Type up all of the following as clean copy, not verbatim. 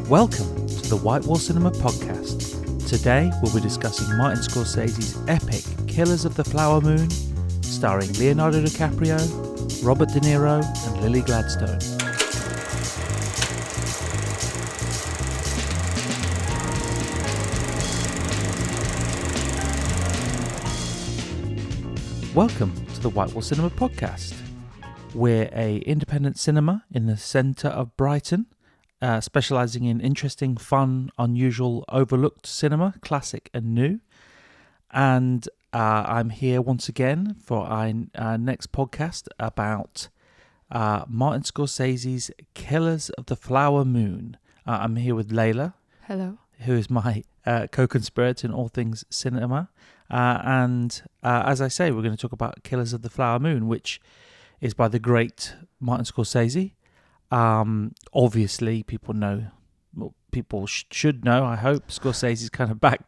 Welcome to the White Wall Cinema Podcast. Today we'll be discussing Martin Scorsese's epic Killers of the Flower Moon, starring Leonardo DiCaprio, Robert De Niro and Lily Gladstone. Welcome to the White Wall Cinema Podcast. We're a independent cinema in the centre of Brighton, specialising in interesting, fun, unusual, overlooked cinema, classic and new. And I'm here once again for our next podcast about Martin Scorsese's Killers of the Flower Moon. I'm here with Layla. Hello. Who is my co-conspirator in all things cinema. And as I say, we're going to talk about Killers of the Flower Moon, which is by the great Martin Scorsese. Obviously, people know, well, people should know, I hope, Scorsese's kind of back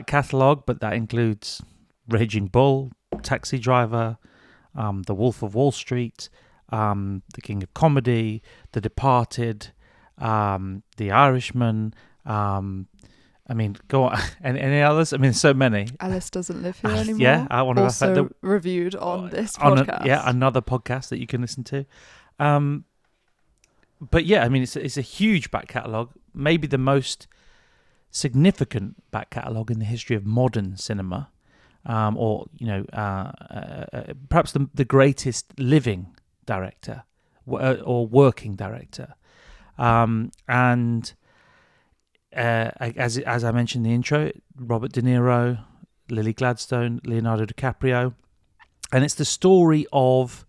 catalogue, but that includes Raging Bull, Taxi Driver, The Wolf of Wall Street, The King of Comedy, The Departed, The Irishman. I mean, go on. Any others? I mean, so many. Alice Doesn't Live Here Anymore. Yeah, I want to also reviewed on this podcast. Another podcast that you can listen to. But yeah, I mean, it's a huge back catalogue, maybe the most significant back catalogue in the history of modern cinema, or perhaps the greatest living director or working director, and. As I mentioned in the intro, Robert De Niro, Lily Gladstone, Leonardo DiCaprio, and it's the story of.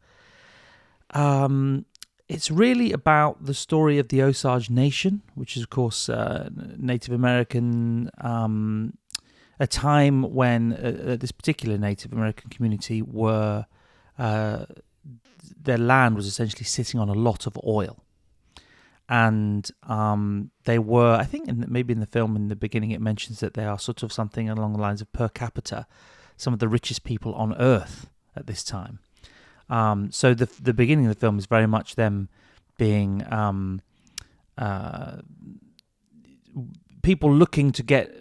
It's really about the story of the Osage Nation, which is of course Native American. A time when this particular Native American community were their land was essentially sitting on a lot of oil. And they were, I think maybe in the film in the beginning it mentions that they are sort of something along the lines of per capita, some of the richest people on earth at this time. So the beginning of the film is very much them being people looking to get,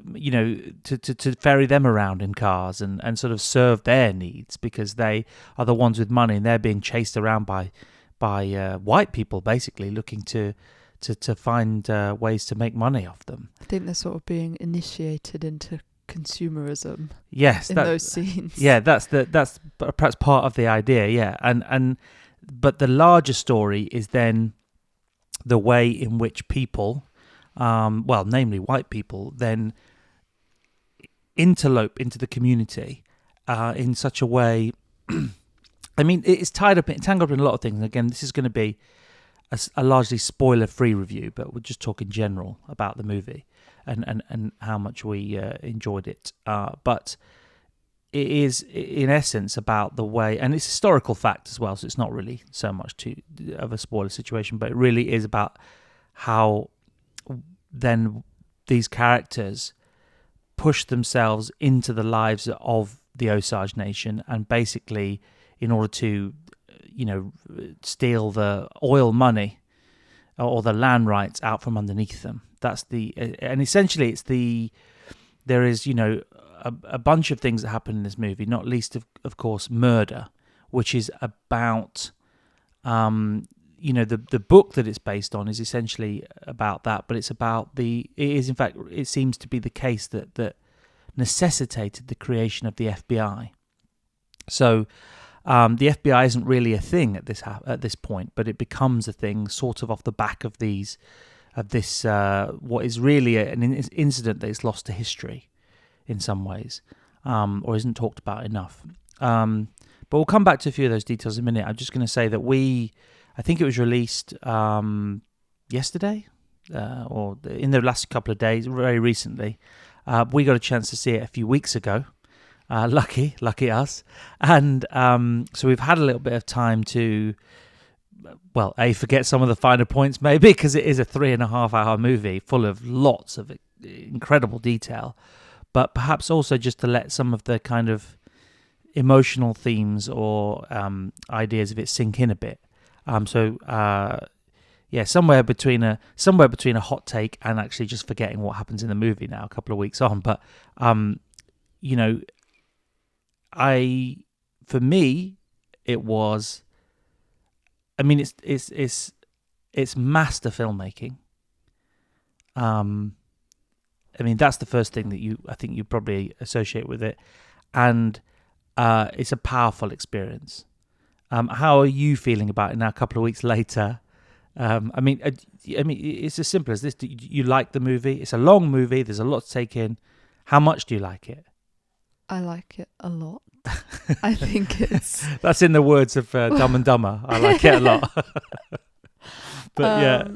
to ferry them around in cars and sort of serve their needs because they are the ones with money and they're being chased around by white people basically looking to find ways to make money off them. I think they're sort of being initiated into consumerism. Yes, in those scenes. Yeah, that's perhaps part of the idea. Yeah, but the larger story is then the way in which people, namely white people, then interlope into the community in such a way. I mean, it's tangled up in a lot of things. And again, this is going to be a largely spoiler-free review, but we'll just talk in general about the movie and how much we enjoyed it. But it is, in essence, about the way, and it's historical fact as well, so it's not really so much of a spoiler situation, but it really is about how then these characters push themselves into the lives of the Osage Nation and basically, in order to, steal the oil money or the land rights out from underneath them. And essentially there is, a bunch of things that happen in this movie, not least of course, murder, which is about, the book that it's based on is essentially about that, but it seems to be the case that necessitated the creation of the FBI. So, the FBI isn't really a thing at this point, but it becomes a thing sort of off the back of this what is really an incident that is lost to history in some ways, or isn't talked about enough. But we'll come back to a few of those details in a minute. I'm just going to say that I think it was released yesterday or in the last couple of days, very recently. We got a chance to see it a few weeks ago. Lucky us. And so we've had a little bit of time to, forget some of the finer points maybe, because it is a 3.5 hour movie full of lots of incredible detail, but perhaps also just to let some of the kind of emotional themes or ideas of it sink in a bit. somewhere between a hot take and actually just forgetting what happens in the movie now, a couple of weeks on. But you know, for me, it was. I mean, it's master filmmaking. I mean, that's the first thing that I think you probably associate with it, and it's a powerful experience. How are you feeling about it now, a couple of weeks later? I mean, it's as simple as this. Do you like the movie? It's a long movie. There's a lot to take in. How much do you like it? I like it a lot. I think it's... That's in the words of Dumb and Dumber. I like it a lot. But yeah.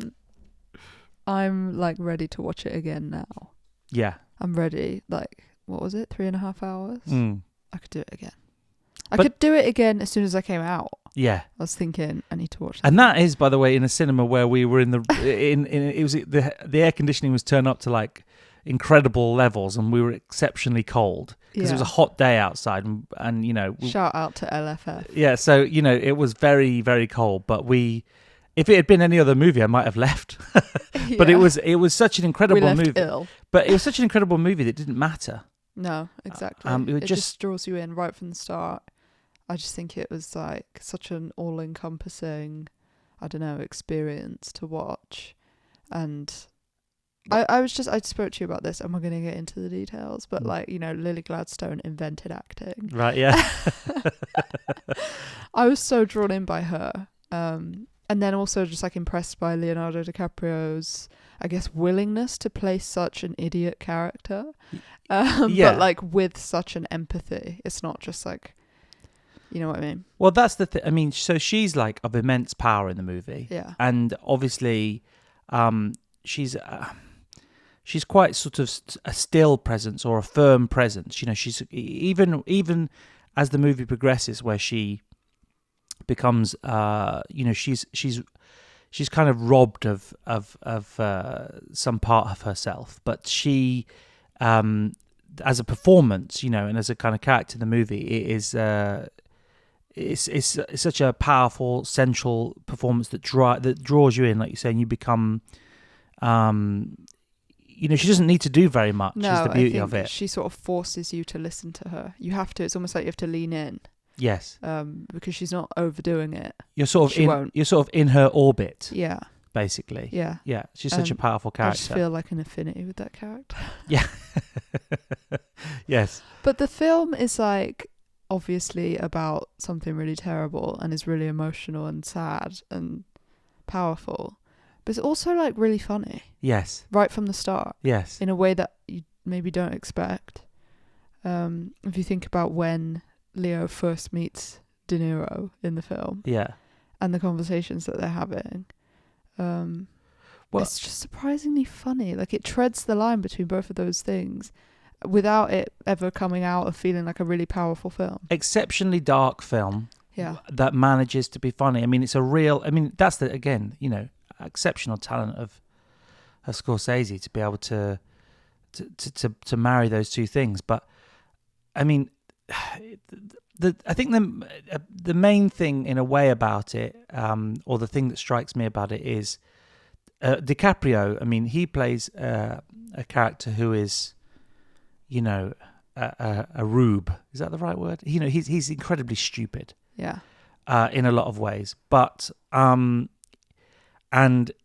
I'm like ready to watch it again now. Yeah. I'm ready. Like, what was it? 3.5 hours? I could do it again. I But- could do it again as soon as I came out. Yeah. I was thinking, I need to watch that. And that is, by the way, in a cinema where we were in it was the air conditioning was turned up to like incredible levels, and we were exceptionally cold because it was a hot day outside, and you know. Shout out to LFF. Yeah, so you know it was very, very cold, but if it had been any other movie, I might have left. But it was such an incredible we left movie. ill. But it was such an incredible movie that it didn't matter. No, exactly. It it just draws you in right from the start. I just think it was like such an all-encompassing, I don't know, experience to watch. And I spoke to you about this, and we're going to get into the details, but like, you know, Lily Gladstone invented acting. Right, yeah. I was so drawn in by her. And then also just like impressed by Leonardo DiCaprio's, I guess, willingness to play such an idiot character. But like with such an empathy. It's not just like, you know what I mean? Well, that's the thing. I mean, so she's like of immense power in the movie. Yeah. And obviously, she's quite sort of a still presence or a firm presence. You know, she's even as the movie progresses, where she becomes, you know, she's kind of robbed of some part of herself, but she, as a performance, you know, and as a kind of character in the movie, it is. It's such a powerful central performance that draws you in, like you're saying. You become, you know, she doesn't need to do very much. No, is the beauty I think of it. she sort of forces you to listen to her. You have to. It's almost like you have to lean in. Yes. Because she's not overdoing it. You're sort of in her orbit. Yeah. Basically. Yeah. Yeah. She's such a powerful character. I just feel like an affinity with that character. Yeah. Yes. But the film is like obviously about something really terrible and is really emotional and sad and powerful. But it's also like really funny. Yes. Right from the start. Yes. In a way that you maybe don't expect. If you think about when Leo first meets De Niro in the film. Yeah. And the conversations that they're having. It's just surprisingly funny. Like it treads the line between both of those things without it ever coming out of feeling like a really powerful film. Exceptionally dark film. Yeah. That manages to be funny. I mean, it's that's again, you know, exceptional talent of Scorsese to be able to marry those two things. But I mean, I think the main thing in a way about it, or the thing that strikes me about it is DiCaprio. I mean, he plays a character who is, you know, a rube. Is that the right word? You know, he's incredibly stupid. Yeah. In a lot of ways, but and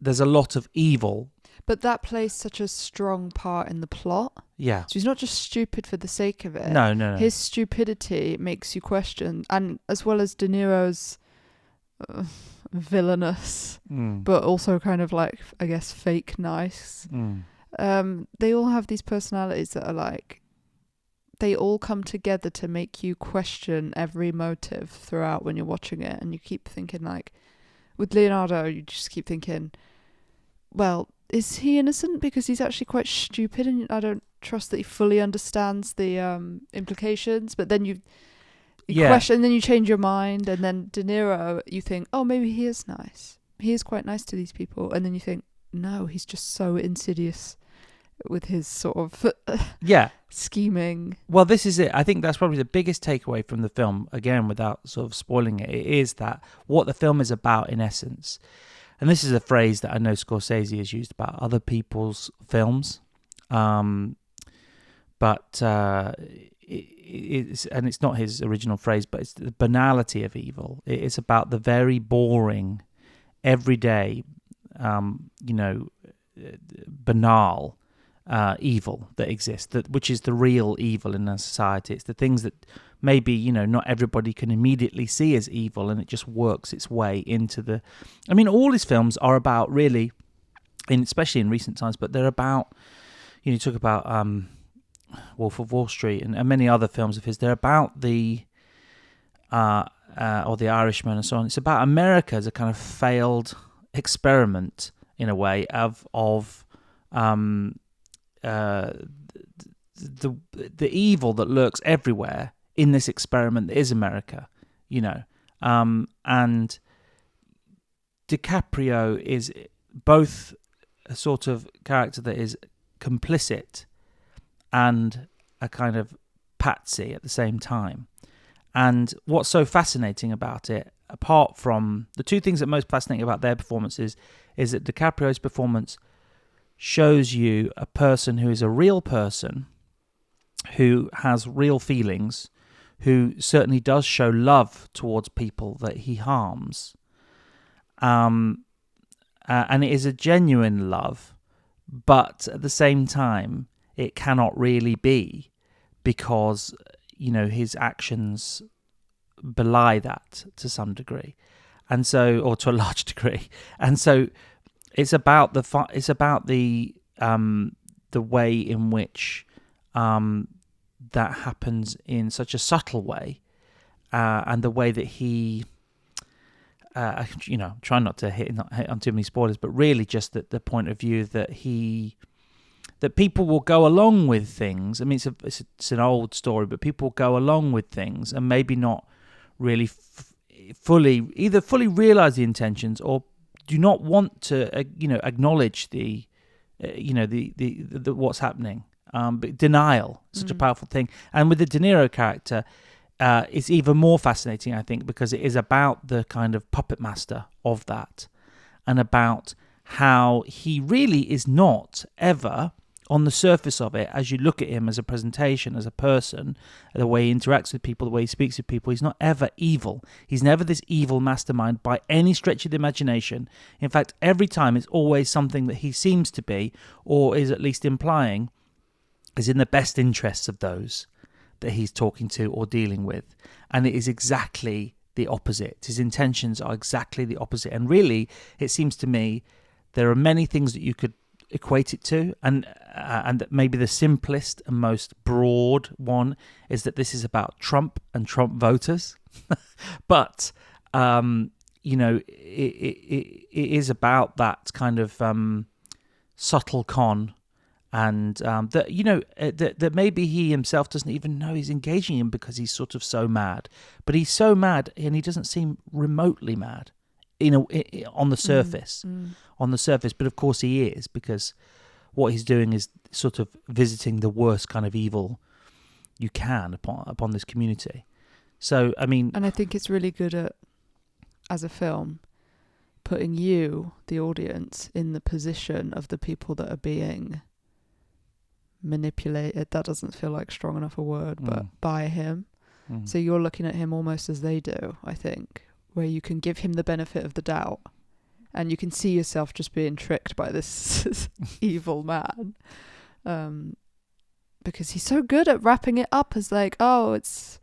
there's a lot of evil. But that plays such a strong part in the plot. Yeah. So he's not just stupid for the sake of it. No. His stupidity makes you question, and as well as De Niro's villainous, but also kind of like, I guess, fake nice. They all have these personalities that are like, they all come together to make you question every motive throughout when you're watching it. And you keep thinking like, with Leonardo, you just keep thinking, well, is he innocent? Because he's actually quite stupid and I don't trust that he fully understands the implications. But then you question, and then you change your mind. And then De Niro, you think, oh, maybe he is nice. He is quite nice to these people. And then you think, no, he's just so insidious with his sort of scheming. Well, this is it. I think that's probably the biggest takeaway from the film, again, without sort of spoiling it. It is that what the film is about, in essence, and this is a phrase that I know Scorsese has used about other people's films, but it's not his original phrase, but it's the banality of evil. It's about the very boring, everyday, banal evil that exists, which is the real evil in our society. It's the things that maybe, not everybody can immediately see as evil, and it just works its way into the... I mean, all his films are about, really, especially in recent times, but they're about, you talk about Wolf of Wall Street and many other films of his, they're about the... or The Irishman and so on. It's about America as a kind of failed experiment, in a way, of the evil that lurks everywhere in this experiment that is America, and DiCaprio is both a sort of character that is complicit and a kind of patsy at the same time. And what's so fascinating about it, apart from the two things that are most fascinating about their performances, is that DiCaprio's performance shows you a person who is a real person, who has real feelings, who certainly does show love towards people that he harms. And it is a genuine love, but at the same time, it cannot really be, because, his actions belie that to some degree, and so, or to a large degree. And so it's about the way in which that happens in such a subtle way, and the way that he, try not to hit on too many spoilers, but really just the point of view that that people will go along with things. I mean, it's an old story, but people go along with things and maybe not really fully realize the intentions, or do not want to, acknowledge the what's happening. But denial, such a powerful thing. And with the De Niro character, it's even more fascinating, I think, because it is about the kind of puppet master of that, and about how he really is not ever, on the surface of it, as you look at him as a presentation, as a person, the way he interacts with people, the way he speaks with people, he's not ever evil. He's never this evil mastermind by any stretch of the imagination. In fact, every time it's always something that he seems to be, or is at least implying, is in the best interests of those that he's talking to or dealing with. And it is exactly the opposite. His intentions are exactly the opposite. And really, it seems to me, there are many things that you could equate it to, and maybe the simplest and most broad one is that this is about Trump and Trump voters. But it is about that kind of subtle con, and that maybe he himself doesn't even know he's engaging in, because he's sort of so mad. But he's so mad, and he doesn't seem remotely mad, on the surface. On the surface, but of course he is, because what he's doing is sort of visiting the worst kind of evil you can upon this community. So, I mean... And I think it's really good at, as a film, putting you, the audience, in the position of the people that are being manipulated. That doesn't feel like strong enough a word, but by him. So you're looking at him almost as they do, I think, where you can give him the benefit of the doubt. And you can see yourself just being tricked by this evil man. Because he's so good at wrapping it up as like, oh, it's,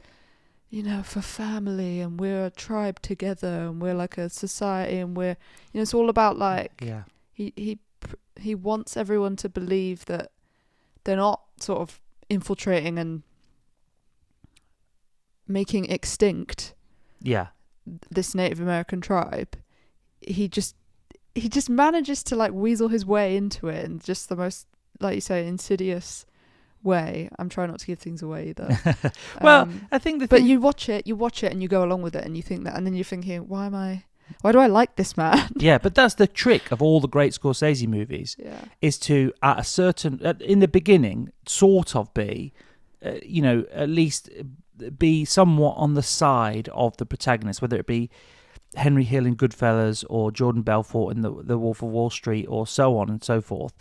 for family, and we're a tribe together, and we're like a society, and we're, it's all about like, he wants everyone to believe that they're not sort of infiltrating and making extinct this Native American tribe. He just manages to like weasel his way into it in just the most, like you say, insidious way. I'm trying not to give things away either. Well, I think but you watch it and you go along with it, and you think that, and then you're thinking, why do I like this man? Yeah, but that's the trick of all the great Scorsese movies, is to, at a certain, in the beginning, sort of be, at least be somewhat on the side of the protagonist, whether it be Henry Hill in Goodfellas or Jordan Belfort in the Wolf of Wall Street or so on and so forth.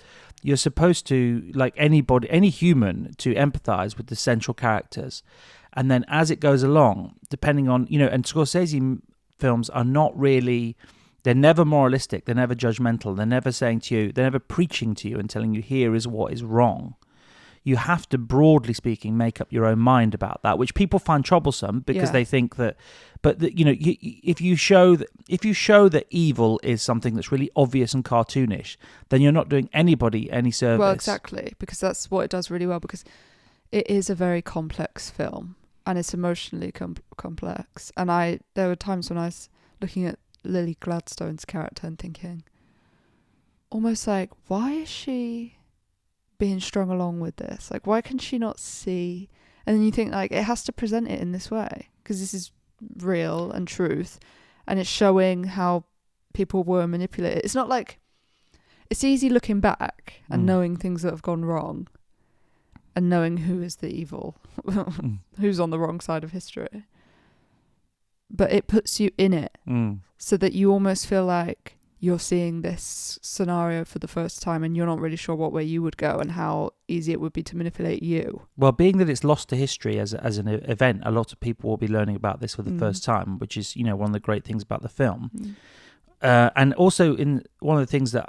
You're supposed to, like anybody, any human, to empathize with the central characters. And then as it goes along, depending on, and Scorsese films are not really, they're never moralistic, they're never judgmental, they're never saying to you, they're never preaching to you and telling you here is what is wrong. You have to, broadly speaking, make up your own mind about that, which people find troublesome because they think that. But if you show that evil is something that's really obvious and cartoonish, then you're not doing anybody any service. Well, exactly, because that's what it does really well. Because it is a very complex film, and it's emotionally complex. And there were times when I was looking at Lily Gladstone's character and thinking, almost like, why is she being strung along with this? Like, why can she not see? And then you think, like, it has to present it in this way because this is real and truth, and it's showing how people were manipulated. It's not like, it's easy looking back and knowing things that have gone wrong and knowing who is the evil, who's on the wrong side of history. But it puts you in it so that you almost feel like you're seeing this scenario for the first time and you're not really sure what way you would go and how easy it would be to manipulate you. Well, being that it's lost to history as an event, a lot of people will be learning about this for the first time, which is, one of the great things about the film. And also, in one of the things that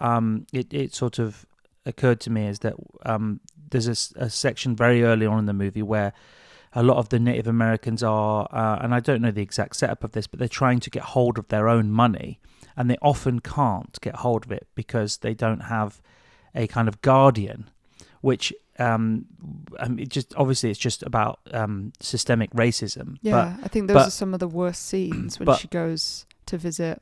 it sort of occurred to me is that there's a section very early on in the movie where a lot of the Native Americans are, and I don't know the exact setup of this, but they're trying to get hold of their own money. And they often can't get hold of it because they don't have a kind of guardian, which it's just about systemic racism. Yeah, I think those are some of the worst scenes when she goes to visit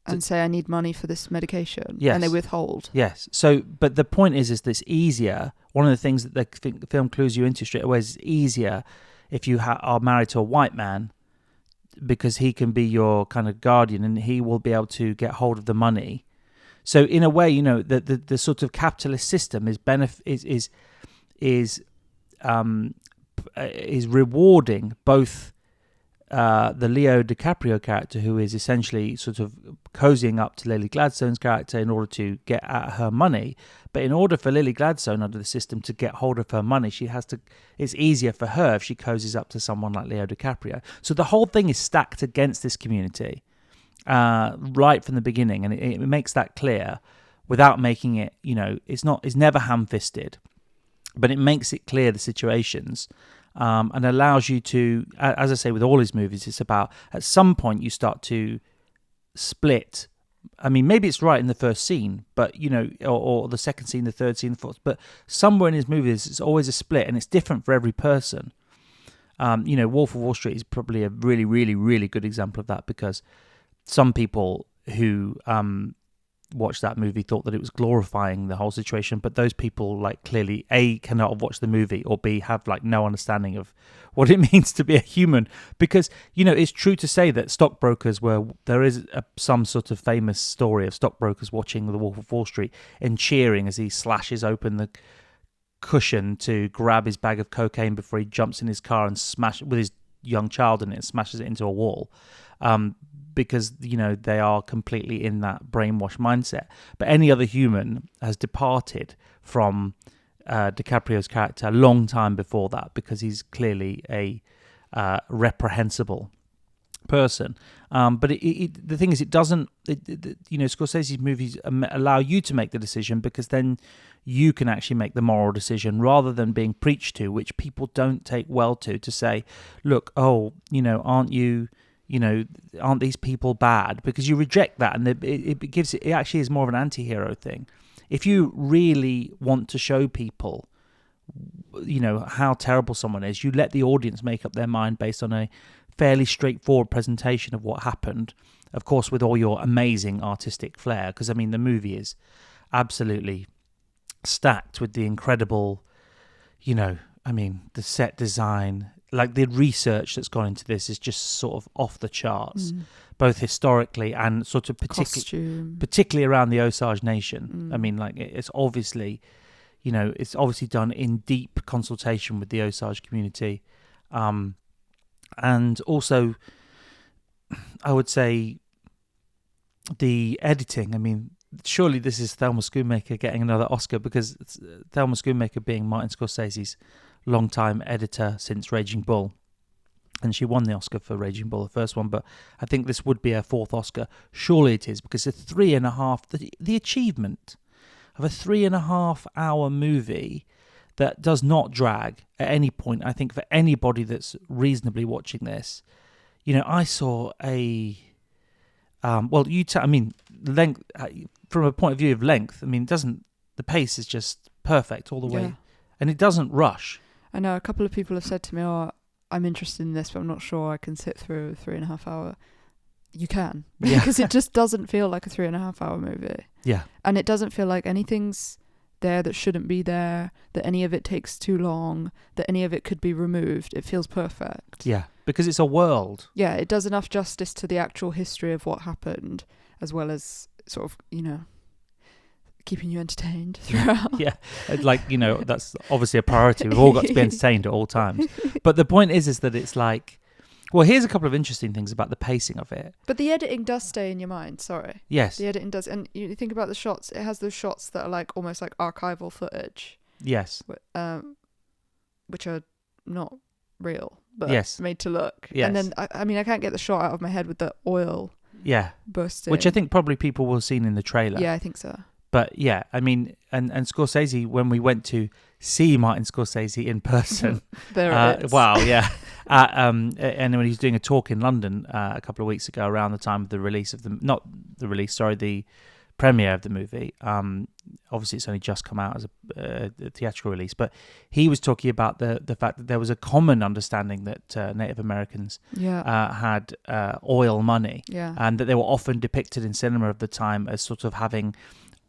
and say, I need money for this medication. Yes. And they withhold. Yes. So, but the point is that it's easier. One of the things that the film clues you into straight away is it's easier if you are married to a white man, because he can be your kind of guardian and he will be able to get hold of the money. So in a way, the sort of capitalist system is rewarding both the Leo DiCaprio character, who is essentially sort of cozying up to Lily Gladstone's character in order to get at her money. But in order for Lily Gladstone under the system to get hold of her money, it's easier for her if she cozies up to someone like Leo DiCaprio. So the whole thing is stacked against this community right from the beginning, and it makes that clear without making it, it's never ham-fisted, but it makes it clear the situations. And allows you to, as I say with all his movies, it's about, at some point you start to split. I mean, maybe it's right in the first scene, but, or the second scene, the third scene, the fourth, but somewhere in his movies it's always a split, and it's different for every person. Wolf of Wall Street is probably a really, really, really good example of that, because some people who watched that movie thought that it was glorifying the whole situation, but those people clearly A, cannot have watched the movie, or B, have no understanding of what it means to be a human, because it's true to say that stockbrokers there is some sort of famous story of stockbrokers watching The Wolf of Wall Street and cheering as he slashes open the cushion to grab his bag of cocaine before he jumps in his car and smash with his young child in it and smashes it into a wall. Because they are completely in that brainwashed mindset. But any other human has departed from DiCaprio's character a long time before that, because he's clearly a reprehensible person. But the thing is, it doesn't. Scorsese's movies allow you to make the decision, because then you can actually make the moral decision rather than being preached to, which people don't take well to say, look, aren't you? Aren't these people bad? Because you reject that, and it actually is more of an anti-hero thing. If you really want to show people, how terrible someone is, you let the audience make up their mind based on a fairly straightforward presentation of what happened. Of course, with all your amazing artistic flair, because the movie is absolutely stacked with the incredible, the set design. The research that's gone into this is just sort of off the charts, both historically and sort of particularly around the Osage Nation. It's obviously, it's obviously done in deep consultation with the Osage community. And also, I would say the editing. I mean, surely this is Thelma Schoonmaker getting another Oscar, because Thelma Schoonmaker being Martin Scorsese's longtime editor since Raging Bull. And she won the Oscar for Raging Bull, the first one, but I think this would be her fourth Oscar. Surely it is, because the achievement of a 3.5 hour movie that does not drag at any point. I think for anybody that's reasonably watching this, I saw length, from a point of view of length, I mean, the pace is just perfect all the way, and it doesn't rush. I know a couple of people have said to me, "Oh, I'm interested in this, but I'm not sure I can sit through a 3.5 hour." You can, because it just doesn't feel like a 3.5 hour movie. Yeah, and it doesn't feel like anything's there that shouldn't be there, that any of it takes too long, that any of it could be removed. It feels perfect. Yeah, because it's a world. Yeah, it does enough justice to the actual history of what happened, as well as sort of, keeping you entertained throughout. Yeah, that's obviously a priority. We've all got to be entertained at all times. But the point is that it's like, well, here's a couple of interesting things about the pacing of it. But the editing does stay in your mind, sorry. Yes. The editing does. And you think about the shots, it has those shots that are like almost like archival footage. Yes. Which are not real, but made to look. Yes. And then, I can't get the shot out of my head with the oil bursting. Which I think probably people will have seen in the trailer. Yeah, I think so. But yeah, I mean, and Scorsese, when we went to see Martin Scorsese in person, it is. Wow, yeah, and when he was doing a talk in London a couple of weeks ago, around the time of the release of the premiere of the movie. Obviously, it's only just come out as a theatrical release, but he was talking about the fact that there was a common understanding that Native Americans had oil money, and that they were often depicted in cinema of the time as sort of having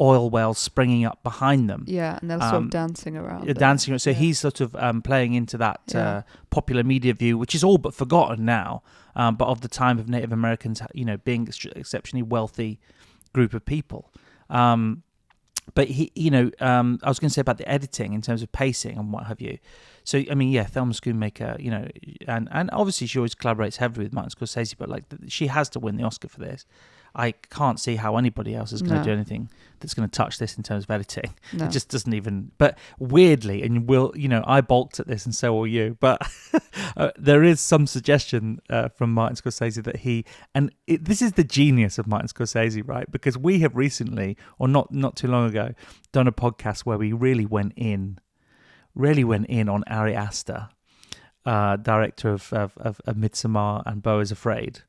oil wells springing up behind them. Yeah, and they're sort of dancing around. Dancing. So he's sort of playing into that popular media view, which is all but forgotten now, but of the time of Native Americans, being exceptionally wealthy group of people. But he, I was going to say about the editing in terms of pacing and what have you. So, I mean, Thelma Schoonmaker, and obviously she always collaborates heavily with Martin Scorsese, but she has to win the Oscar for this. I can't see how anybody else is going to do anything that's going to touch this in terms of editing. No. It just doesn't even. But weirdly, and I balked at this, and so will you. But there is some suggestion from Martin Scorsese that this is the genius of Martin Scorsese, right? Because we have recently, or not too long ago, done a podcast where we really went in on Ari Aster, director of Midsommar and Beau is Afraid.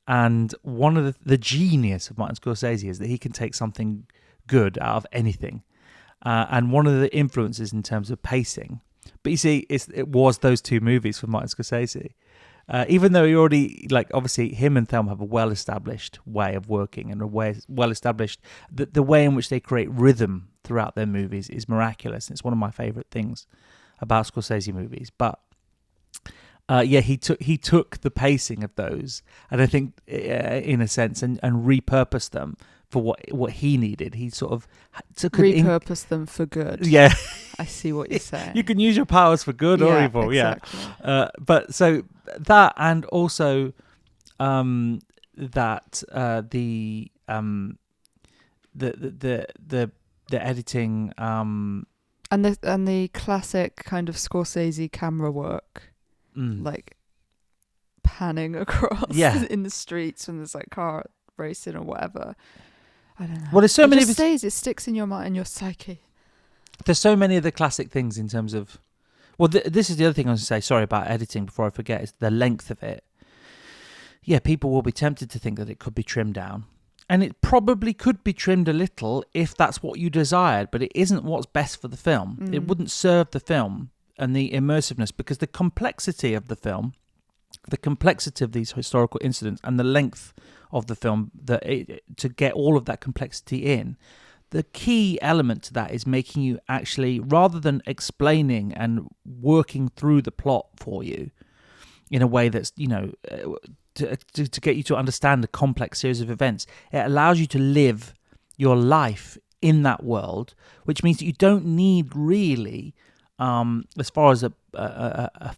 And one of the genius of Martin Scorsese is that he can take something good out of anything. And one of the influences in terms of pacing, but you see, it was those two movies for Martin Scorsese. Even though he already, obviously him and Thelma have a well-established way of working, and well-established, the way in which they create rhythm throughout their movies is miraculous. It's one of my favourite things about Scorsese movies. But he took the pacing of those, and I think in a sense, and repurposed them for what he needed. He sort of repurposed them for good. Yeah, I see what you're saying. You can use your powers for good or evil. Exactly. Yeah, but so that, and also that the editing and the classic kind of Scorsese camera work. Like panning across in the streets when there's car racing or whatever. I don't know. Well, there's so many. It sticks in your mind and your psyche. There's so many of the classic things in terms of. Well, this is the other thing I was going to say. Sorry about editing. Before I forget, is the length of it. Yeah, people will be tempted to think that it could be trimmed down, and it probably could be trimmed a little if that's what you desired. But it isn't what's best for the film. It wouldn't serve the film and the immersiveness, because the complexity of the film, the complexity of these historical incidents, and the length of the film, to get all of that complexity in, the key element to that is making you actually, rather than explaining and working through the plot for you in a way that's, to get you to understand a complex series of events, it allows you to live your life in that world, which means that you don't need really, as far as a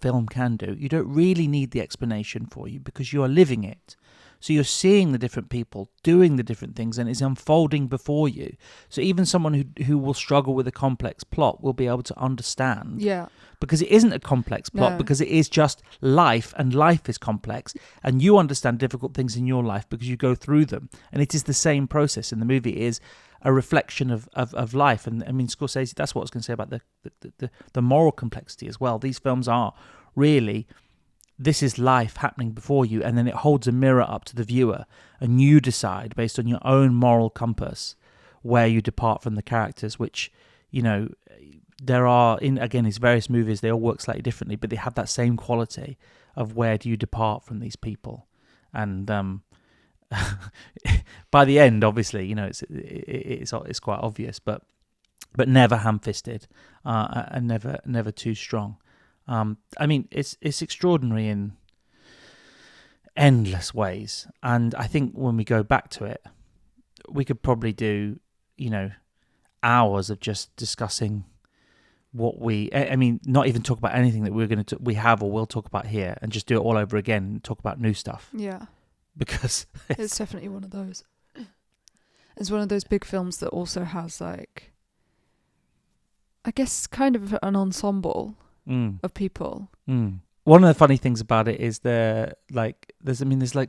film can do, you don't really need the explanation for you, because you are living it. So you're seeing the different people doing the different things, and it's unfolding before you. So even someone who will struggle with a complex plot will be able to understand. Yeah. Because it isn't a complex plot, because it is just life, and life is complex. And you understand difficult things in your life because you go through them. And it is the same process in the movie. It is a reflection of life. And I mean, Scorsese, that's what I was going to say about the moral complexity as well. These films are really, this is life happening before you, and then it holds a mirror up to the viewer, and you decide based on your own moral compass where you depart from the characters, which, you know, there are, in again, his various movies, they all work slightly differently, but they have that same quality of where do you depart from these people. And by the end, obviously, you know, it's quite obvious, but never ham-fisted, and never too strong. I mean, it's extraordinary in endless ways, and I think when we go back to it, we could probably do, you know, hours of just discussing what I mean, not even talk about anything that we have or will talk about here, and just do it all over again and talk about new stuff. Yeah. Because it's definitely one of those. It's one of those big films that also has, like, I guess, kind of an ensemble of people. One of the funny things about it is there's like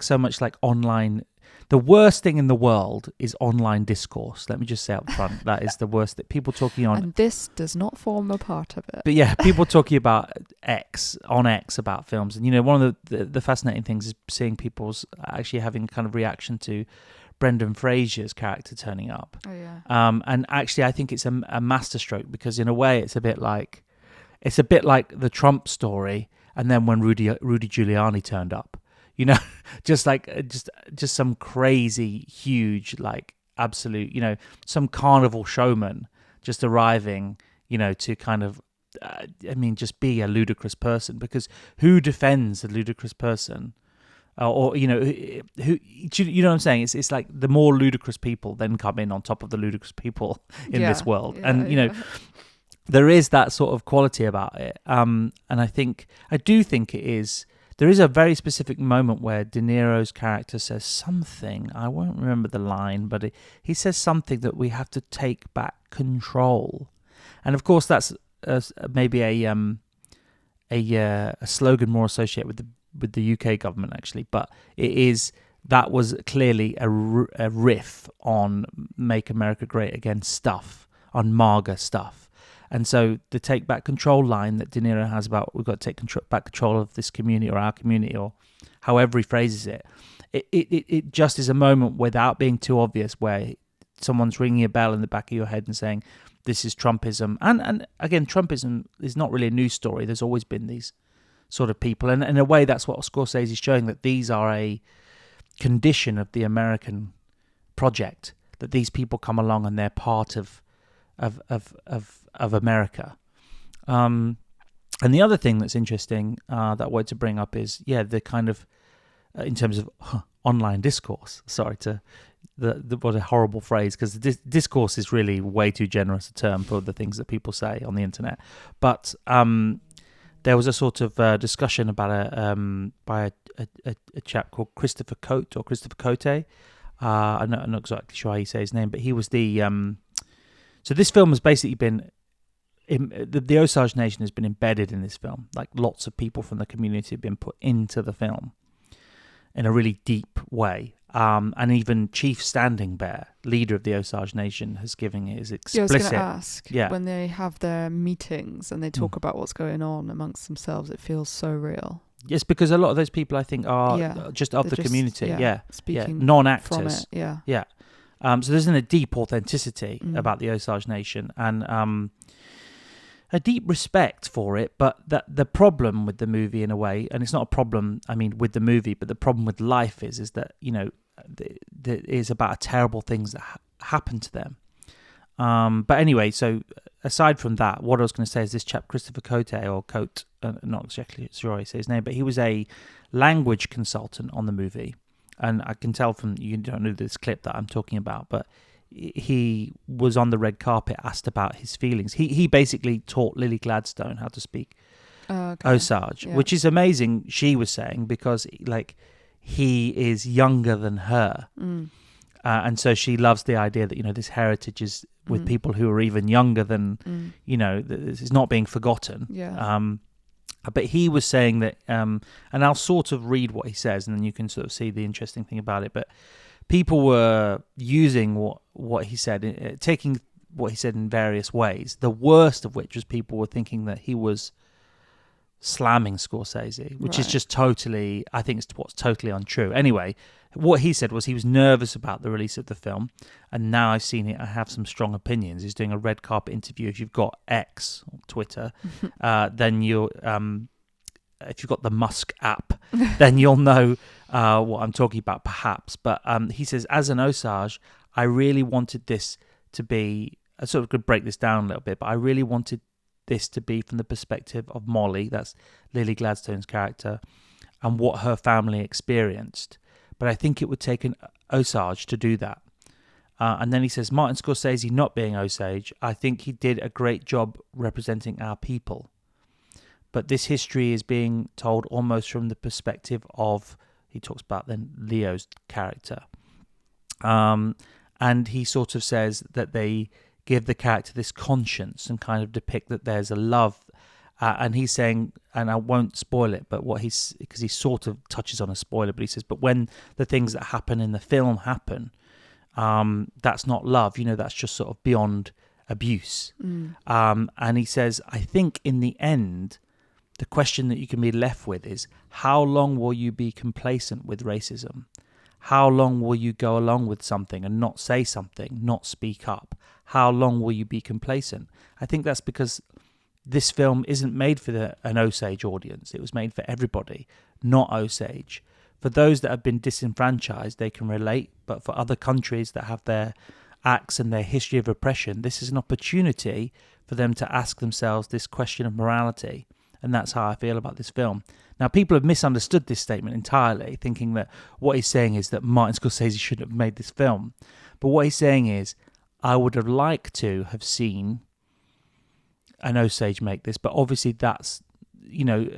so much like online. The worst thing in the world is online discourse. Let me just say up front, that is the worst thing. People talking on... And this does not form a part of it. But yeah, people talking about X about films. And, you know, one of the fascinating things is seeing people's actually having kind of reaction to Brendan Fraser's character turning up. Oh, yeah. And actually, I think it's a masterstroke, because in a way it's a bit like the Trump story, and then when Rudy Giuliani turned up. You know, just some crazy, huge, like absolute, you know, some carnival showman just arriving, you know, to kind of, just be a ludicrous person. Because who defends a ludicrous person? Or you know, who you know what I'm saying? It's like the more ludicrous people then come in on top of the ludicrous people in this world, and you know, there is that sort of quality about it. And I do think it is. There is a very specific moment where De Niro's character says something. I won't remember the line, but he says something that we have to take back control. And of course, that's maybe a slogan more associated with the UK government, actually. But that was clearly a riff on "Make America Great Again" stuff, on MAGA stuff. And so the take back control line that De Niro has about we've got to take back control of this community or our community, or however he phrases it, it just is a moment without being too obvious where someone's ringing a bell in the back of your head and saying, this is Trumpism. And again, Trumpism is not really a news story. There's always been these sort of people. And in a way, that's what Scorsese is showing, that these are a condition of the American project, that these people come along and they're part of America. And the other thing that's interesting that I wanted to bring up is, the kind of, in terms of online discourse, what a horrible phrase, because discourse is really way too generous a term for the things that people say on the internet. But there was a sort of discussion about by a chap called Christopher Cote or Christopher Cote. I'm not exactly sure how you say his name, but he was the... So this film has basically been... The Osage Nation has been embedded in this film. Like, lots of people from the community have been put into the film in a really deep way. And even Chief Standing Bear, leader of the Osage Nation, has given his explicit... I was going to ask, when they have their meetings and they talk about what's going on amongst themselves, it feels so real. Yes, because a lot of those people, I think, are just of the community. Speaking non-actors. From it, yeah. So there's a deep authenticity about the Osage Nation, and a deep respect for it. But the problem with the movie, in a way, and it's not a problem, I mean, with the movie, but the problem with life is that, you know, it is about terrible things that happen to them. But anyway, so aside from that, what I was going to say is this chap, Christopher Cote, not exactly sure I say his name, but he was a language consultant on the movie. And I can tell from, you don't know this clip that I'm talking about, but he was on the red carpet asked about his feelings. He basically taught Lily Gladstone how to speak Osage, which is amazing, she was saying, because, like, he is younger than her. And so she loves the idea that, you know, this heritage is with people who are even younger than, you know, this is not being forgotten. But he was saying that, and I'll sort of read what he says, and then you can sort of see the interesting thing about it. But people were using what he said, taking what he said in various ways. The worst of which was people were thinking that he was slamming Scorsese, which is just totally, I think it's what's totally untrue. Anyway, what he said was he was nervous about the release of the film, and now I've seen it, I have some strong opinions. He's doing a red carpet interview. If you've got X or Twitter, then you'll, if you've got the Musk app, then you'll know what I'm talking about, perhaps. But he says, as an Osage, I really wanted this to be, I sort of could break this down a little bit, but I really wanted this to be from the perspective of Molly, that's Lily Gladstone's character, and what her family experienced. But I think it would take an Osage to do that. And then he says, Martin Scorsese not being Osage, I think he did a great job representing our people. But this history is being told almost from the perspective of, he talks about then Leo's character. And he sort of says that they give the character this conscience and kind of depict that there's a love. And he's saying, and I won't spoil it, but because he sort of touches on a spoiler, but he says, but when the things that happen in the film happen, that's not love, you know, that's just sort of beyond abuse. And he says, I think in the end, the question that you can be left with is, how long will you be complacent with racism? How long will you go along with something and not say something, not speak up? How long will you be complacent? I think that's because this film isn't made for an Osage audience. It was made for everybody, not Osage. For those that have been disenfranchised, they can relate. But for other countries that have their acts and their history of oppression, this is an opportunity for them to ask themselves this question of morality. And that's how I feel about this film. Now, people have misunderstood this statement entirely, thinking that what he's saying is that Martin Scorsese shouldn't have made this film. But what he's saying is, I would have liked to have seen an Osage make this, but obviously that's, you know,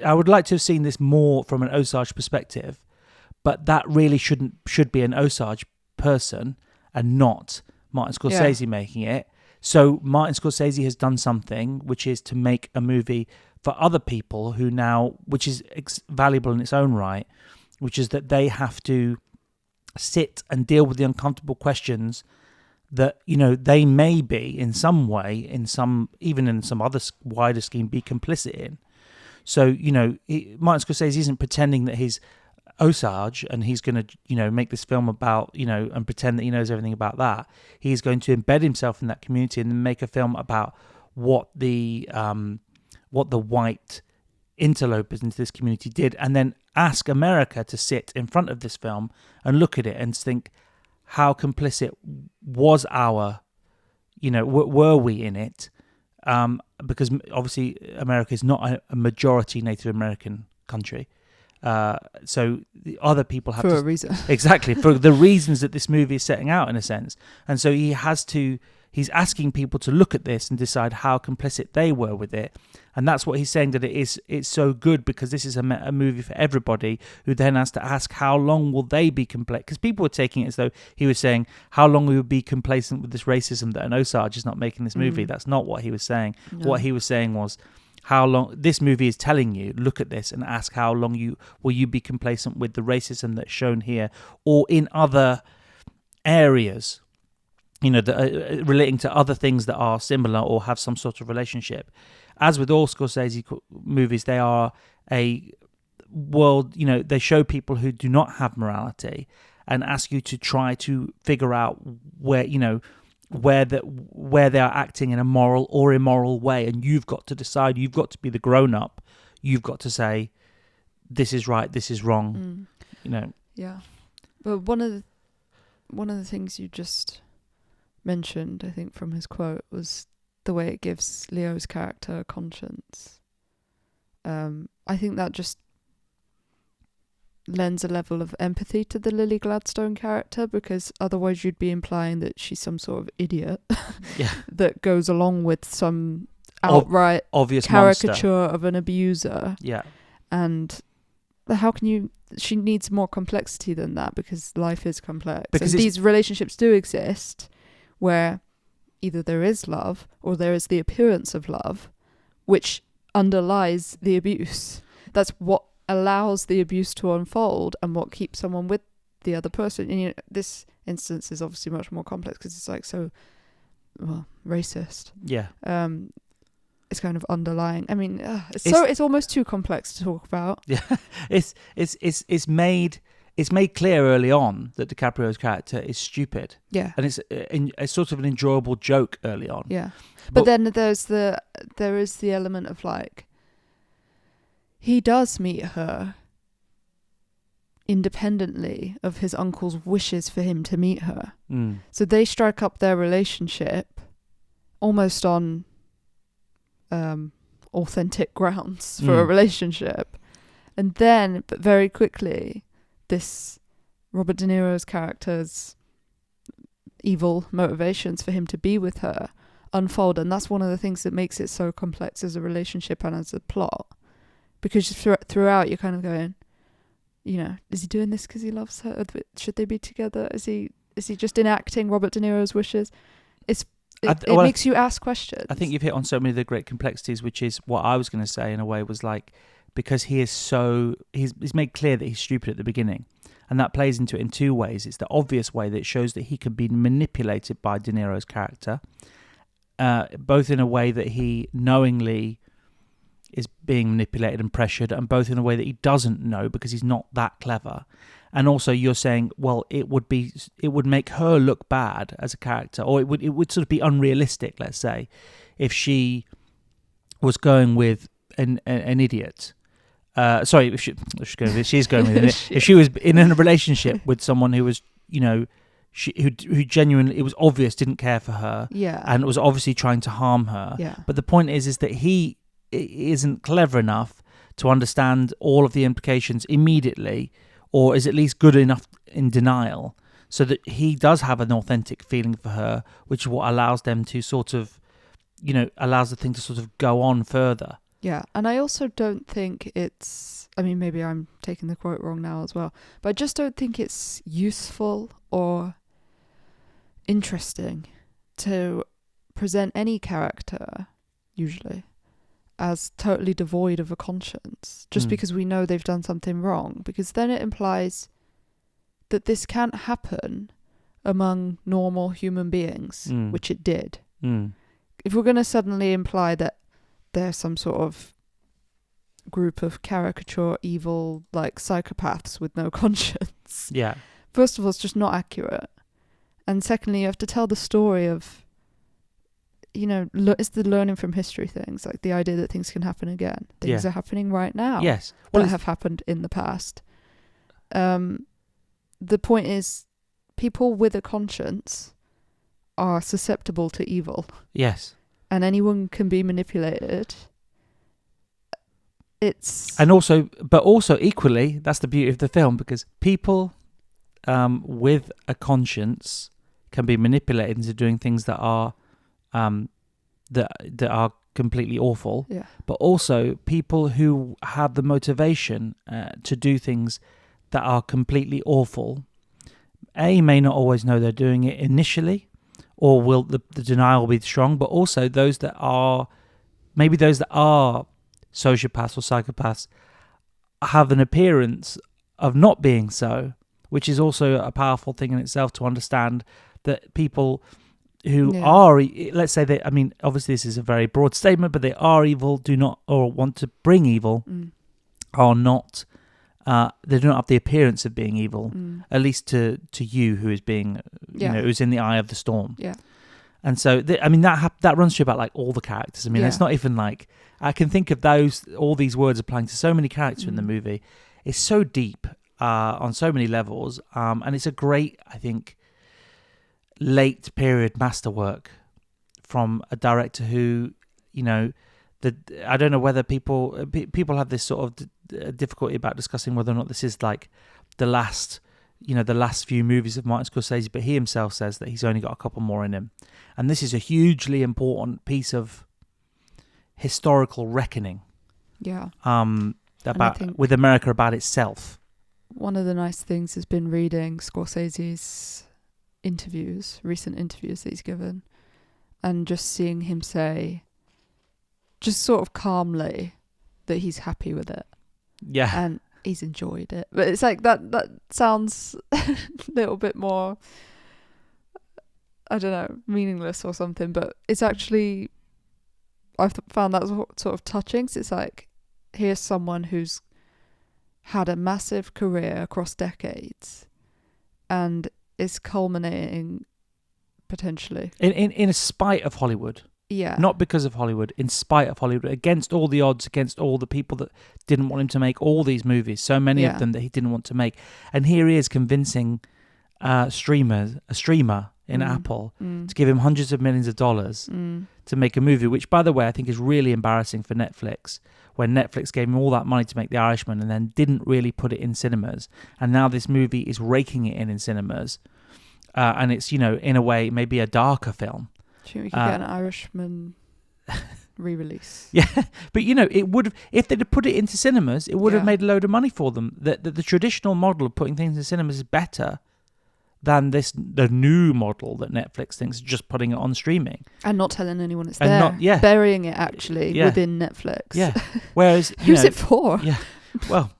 I would like to have seen this more from an Osage perspective, but that really should be an Osage person and not Martin Scorsese making it. So Martin Scorsese has done something, which is to make a movie for other people who now, which is valuable in its own right, which is that they have to sit and deal with the uncomfortable questions that, you know, they may be in some way, even in some other wider scheme, be complicit in. So, you know, Martin Scorsese isn't pretending that he's Osage and he's going to, you know, make this film about, you know, and pretend that he knows everything about that. He's going to embed himself in that community and make a film about what the white interlopers into this community did, and then ask America to sit in front of this film and look at it and think, how complicit was our, you know, were we in it? Because obviously America is not a majority Native American country. So the other people have for to, a reason. Exactly, for the reasons that this movie is setting out, in a sense. And so he's asking people to look at this and decide how complicit they were with it. And that's what he's saying, that it's so good because this is a movie for everybody, who then has to ask how long will they be complacent. Because people were taking it as though he was saying how long we would be complacent with this racism that an Osage is not making this movie. That's not what he was saying. No. What he was saying was, how long this movie is telling you, look at this and ask how long will you be complacent with the racism that's shown here or in other areas, you know, that relating to other things that are similar or have some sort of relationship. As with all Scorsese movies, they are a world, you know, they show people who do not have morality and ask you to try to figure out where, you know, where they are acting in a moral or immoral way, and you've got to decide. You've got to be the grown-up. You've got to say, this is right, this is wrong. You know. Yeah, but one of the things you just mentioned, I think, from his quote, was the way it gives Leo's character a conscience. I think that just lends a level of empathy to the Lily Gladstone character, because otherwise you'd be implying that she's some sort of idiot that goes along with some outright obvious caricature monster of an abuser. Yeah. And how can you? She needs more complexity than that, because life is complex. Because and these relationships do exist where either there is love or there is the appearance of love, which underlies the abuse. That's what allows the abuse to unfold and what keeps someone with the other person. And this instance is obviously much more complex because it's like so, well, racist. Yeah. It's kind of underlying. I mean, it's almost too complex to talk about. Yeah, it's made clear early on that DiCaprio's character is stupid. Yeah, and it's sort of an enjoyable joke early on. Yeah, but then there is the element of like, he does meet her independently of his uncle's wishes for him to meet her. So they strike up their relationship almost on authentic grounds for a relationship, and then but very quickly this Robert De Niro's character's evil motivations for him to be with her unfold, and that's one of the things that makes it so complex as a relationship and as a plot, because throughout you're kind of going, is he doing this because he loves her? Should they be together? Is he just enacting Robert De Niro's wishes? It makes you ask questions. I think you've hit on so many of the great complexities, which is what I was going to say in a way, was like, because he's made clear that he's stupid at the beginning, and that plays into it in two ways. It's the obvious way that it shows that he can be manipulated by De Niro's character, both in a way that he knowingly is being manipulated and pressured, and both in a way that he doesn't know because he's not that clever. And also you're saying, well, it would make her look bad as a character, or it would sort of be unrealistic, let's say, if she was going with an idiot. Sorry, she's going with an idiot. If she was in a relationship with someone who was, who genuinely, it was obvious, didn't care for her, and was obviously trying to harm her. Yeah. But the point is that he isn't clever enough to understand all of the implications immediately, or is at least good enough in denial, so that he does have an authentic feeling for her, which is what allows them to sort of, allows the thing to sort of go on further. Yeah, and I also don't think it's, I mean, maybe I'm taking the quote wrong now as well, but I just don't think it's useful or interesting to present any character, usually, as totally devoid of a conscience, just because we know they've done something wrong, because then it implies that this can't happen among normal human beings, which it did. If we're going to suddenly imply that there's some sort of group of caricature evil, like psychopaths with no conscience, first of all, it's just not accurate, and secondly, you have to tell the story of, it's the learning from history things, like the idea that things can happen again. Things are happening right now. Yes. Well, that have happened in the past. The point is, people with a conscience are susceptible to evil. Yes. And anyone can be manipulated. And also equally, that's the beauty of the film, because people with a conscience can be manipulated into doing things that are that are completely awful, but also people who have the motivation to do things that are completely awful, may not always know they're doing it initially, or will the denial will be strong, but also those that are sociopaths or psychopaths have an appearance of not being so, which is also a powerful thing in itself, to understand that people who are, let's say they, I mean, obviously this is a very broad statement, but they are evil, do not, or want to bring evil, are not, they do not have the appearance of being evil, at least to you who is being, who's in the eye of the storm. Yeah. And so, that runs through about like all the characters. I mean, it's not even like, I can think of all these words applying to so many characters in the movie. It's so deep on so many levels, and it's a great, I think, late period masterwork from a director who, I don't know whether people have this sort of difficulty about discussing whether or not this is like the last few movies of Martin Scorsese, but he himself says that he's only got a couple more in him, and this is a hugely important piece of historical reckoning. Yeah. with America about itself. One of the nice things has been reading Scorsese's recent interviews that he's given, and just seeing him say, just sort of calmly, that he's happy with it. Yeah. And he's enjoyed it. But it's like that sounds a little bit more, I don't know, meaningless or something. But it's actually, I've found that sort of touching. So it's like, here's someone who's had a massive career across decades and is culminating potentially in spite of Hollywood. Yeah. Not because of Hollywood, in spite of Hollywood, against all the odds, against all the people that didn't want him to make all these movies, so many of them that he didn't want to make. And here he is convincing a streamer in Apple to give him hundreds of millions of dollars to make a movie, which, by the way, I think is really embarrassing for Netflix, when Netflix gave him all that money to make The Irishman and then didn't really put it in cinemas. And now this movie is raking it in cinemas. And it's, in a way, maybe a darker film. Do you think we could get an Irishman re-release? Yeah, but it would have, if they'd have put it into cinemas, it would have made a load of money for them. The traditional model of putting things in cinemas is better than the new model that Netflix thinks is just putting it on streaming and not telling anyone it's there, burying it actually within Netflix. Yeah, whereas who's it for? Yeah, well,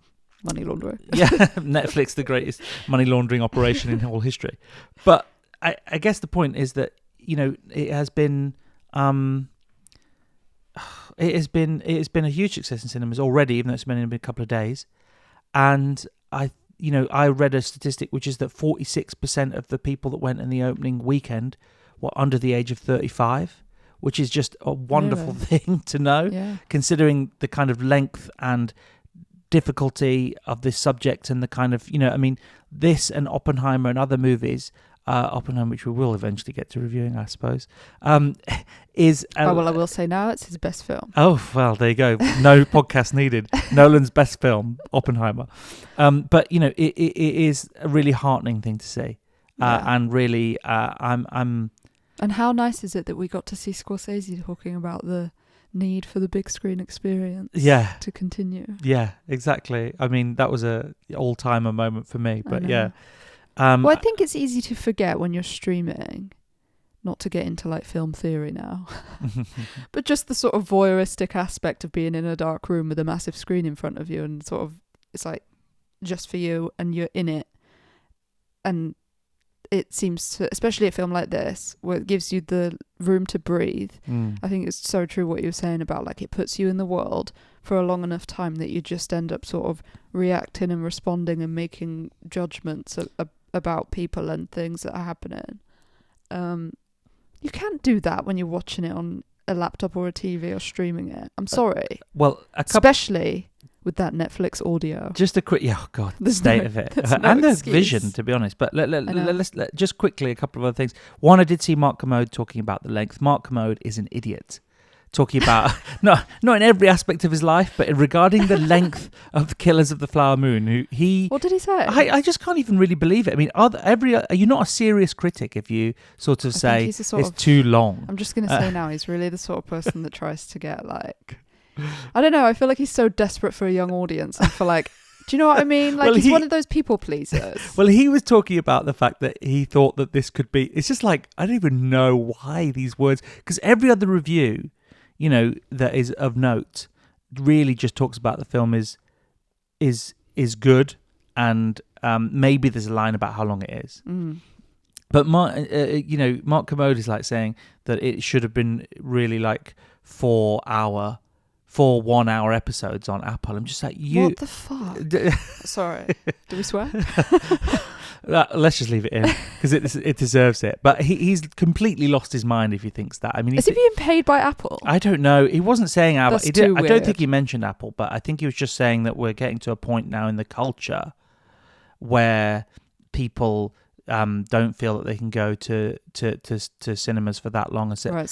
money laundering. Yeah, Netflix, the greatest money laundering operation in all history. But I guess the point is that it has been a huge success in cinemas already, even though it's been in a couple of days. And I read a statistic which is that 46% of the people that went in the opening weekend were under the age of 35, which is just a wonderful thing to know, considering the kind of length and difficulty of this subject and the kind of, this and Oppenheimer and other movies. Oppenheimer, which we will eventually get to reviewing, I suppose, is... I will say now it's his best film. Oh, well, there you go. No podcast needed. Nolan's best film, Oppenheimer. But, it is a really heartening thing to see. And really, I'm... And how nice is it that we got to see Scorsese talking about the need for the big screen experience to continue. Yeah, exactly. I mean, that was a all-timer moment for me, but yeah. Well, I think it's easy to forget when you're streaming, not to get into like film theory now, but just the sort of voyeuristic aspect of being in a dark room with a massive screen in front of you, and sort of it's like just for you and you're in it. And it seems to, especially a film like this, where it gives you the room to breathe. I think it's so true what you were saying about like it puts you in the world for a long enough time that you just end up sort of reacting and responding and making judgments about people and things that are happening. You can't do that when you're watching it on a laptop or a TV or streaming it. I'm sorry. Well, especially with that Netflix audio. Just a quick, the state of it. And the vision, to be honest. But let's just quickly, a couple of other things. One, I did see Mark Kermode talking about the length. Mark Kermode is an idiot. Talking about, not in every aspect of his life, but regarding the length of Killers of the Flower Moon. What did he say? I just can't even really believe it. I mean, are you not a serious critic if you sort of say it's too long? I'm just going to say now, he's really the sort of person that tries to get like, I don't know, I feel like he's so desperate for a young audience. I feel like, do you know what I mean? Like, he's one of those people pleasers. Well, he was talking about the fact that he thought that this could be, it's just like, I don't even know why these words, because every other review, that is of note, really just talks about the film is good, and maybe there's a line about how long it is. But Mark Kermode is like saying that it should have been really like 4 1-hour episodes on Apple. I'm just like, what the fuck? Sorry, do we swear? Let's just leave it in because it deserves it. But he's completely lost his mind if he thinks that. I mean, is he being paid by Apple? I don't know. He wasn't saying Apple. I don't think he mentioned Apple, but I think he was just saying that we're getting to a point now in the culture where people don't feel that they can go to cinemas for that long. Right.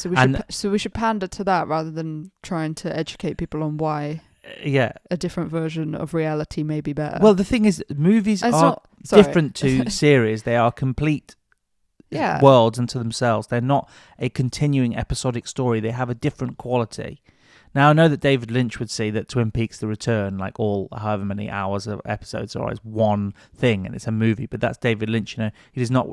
So we should pander to that rather than trying to educate people on why. A different version of reality may be better. Well, the thing is, movies are different to series. They are complete worlds unto themselves. They're not a continuing episodic story. They have a different quality. Now, I know that David Lynch would say that Twin Peaks: The Return, like all however many hours of episodes are, is one thing and it's a movie. But that's David Lynch. He's not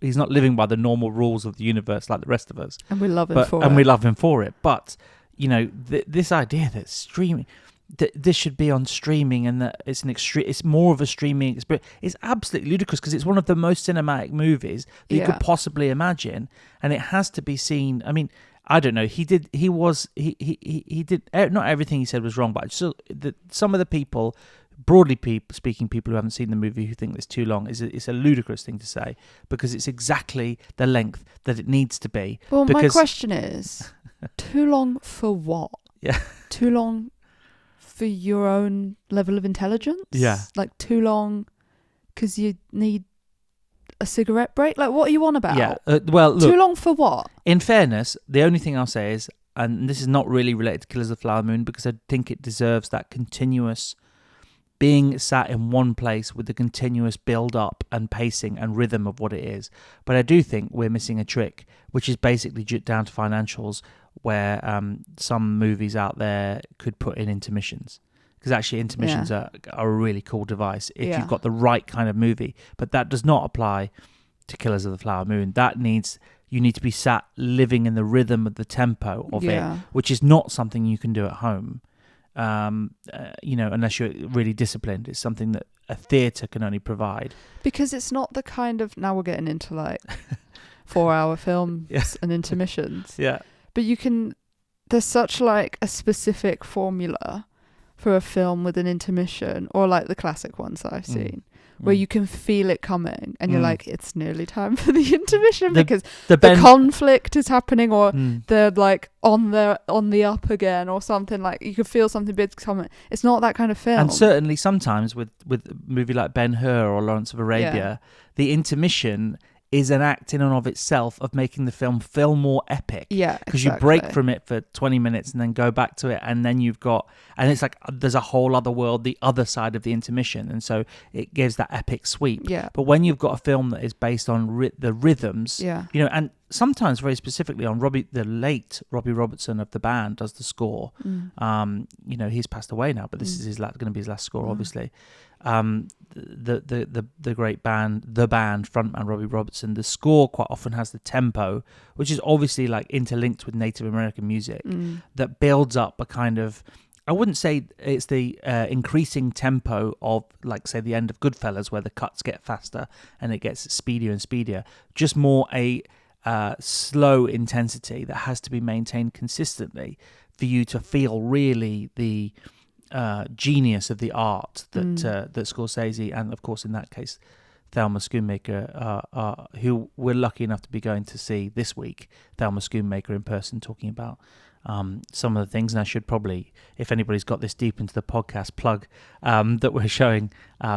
living by the normal rules of the universe like the rest of us. And we love him for it. And we love him for it. But this idea that streaming, that this should be on streaming, and that it's more of a streaming experience, is absolutely ludicrous, because it's one of the most cinematic movies that you could possibly imagine, and it has to be seen. I mean, I don't know. He did. Not everything he said was wrong, but some of the people, broadly speaking, people who haven't seen the movie who think it's too long, it's a ludicrous thing to say, because it's exactly the length that it needs to be. Well, my question is, too long for what? Yeah. Too long for your own level of intelligence? Yeah. Like, too long because you need a cigarette break? Like, what are you on about? Yeah. Well, look, too long for what? In fairness, the only thing I'll say is, and this is not really related to Killers of the Flower Moon, because I think it deserves that continuous being sat in one place with the continuous build-up and pacing and rhythm of what it is. But I do think we're missing a trick, which is basically down to financials, where some movies out there could put in intermissions. Because actually intermissions are a really cool device if you've got the right kind of movie. But that does not apply to Killers of the Flower Moon. You need to be sat living in the rhythm of the tempo of it, which is not something you can do at home. Unless you're really disciplined. It's something that a theatre can only provide. Because it's not the kind of, now we're getting into like 4-hour films and intermissions. Yeah. But there's such like a specific formula for a film with an intermission, or like the classic ones that I've seen, where you can feel it coming and you're like, it's nearly time for the intermission, because the conflict is happening, or they're like on the up again or something. Like, you could feel something big coming. It's not that kind of film. And certainly sometimes with a movie like Ben-Hur or Lawrence of Arabia, the intermission is an act in and of itself of making the film feel more epic. Yeah, because you break from it for 20 minutes and then go back to it, and then and it's like there's a whole other world, the other side of the intermission, and so it gives that epic sweep. Yeah. But when you've got a film that is based on the rhythms, and sometimes very specifically on the late Robbie Robertson of the band does the score. He's passed away now, but this is going to be his last score, obviously. The great band, the band frontman Robbie Robertson, the score quite often has the tempo, which is obviously like interlinked with Native American music, that builds up a kind of, I wouldn't say it's the increasing tempo of, like, say, the end of Goodfellas, where the cuts get faster and it gets speedier and speedier, just more a slow intensity that has to be maintained consistently for you to feel really the genius of the art that Scorsese, and of course in that case Thelma Schoonmaker, who we're lucky enough to be going to see this week, Thelma Schoonmaker in person, talking about some of the things. And I should probably, if anybody's got this deep into the podcast, plug that we're showing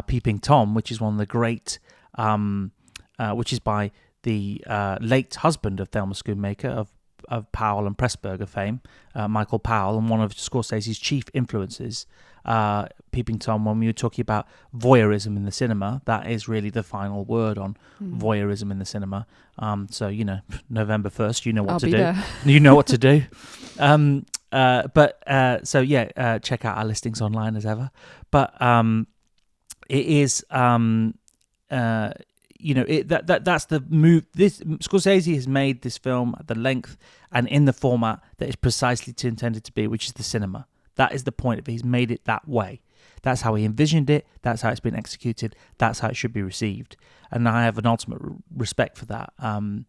Peeping Tom, which is one of the great, which is by the late husband of Thelma Schoonmaker, of Powell and Pressburger fame, Michael Powell, and one of Scorsese's chief influences. Peeping Tom, when we were talking about voyeurism in the cinema, that is really the final word on voyeurism in the cinema. So, November 1st, you know what to do. You know what to do. Check out our listings online as ever. But it is... that's the move. This Scorsese has made this film at the length and in the format that is precisely intended to be, which is the cinema. That is the point of it. He's made it that way. That's how he envisioned it. That's how it's been executed. That's how it should be received. And I have an ultimate respect for that. Of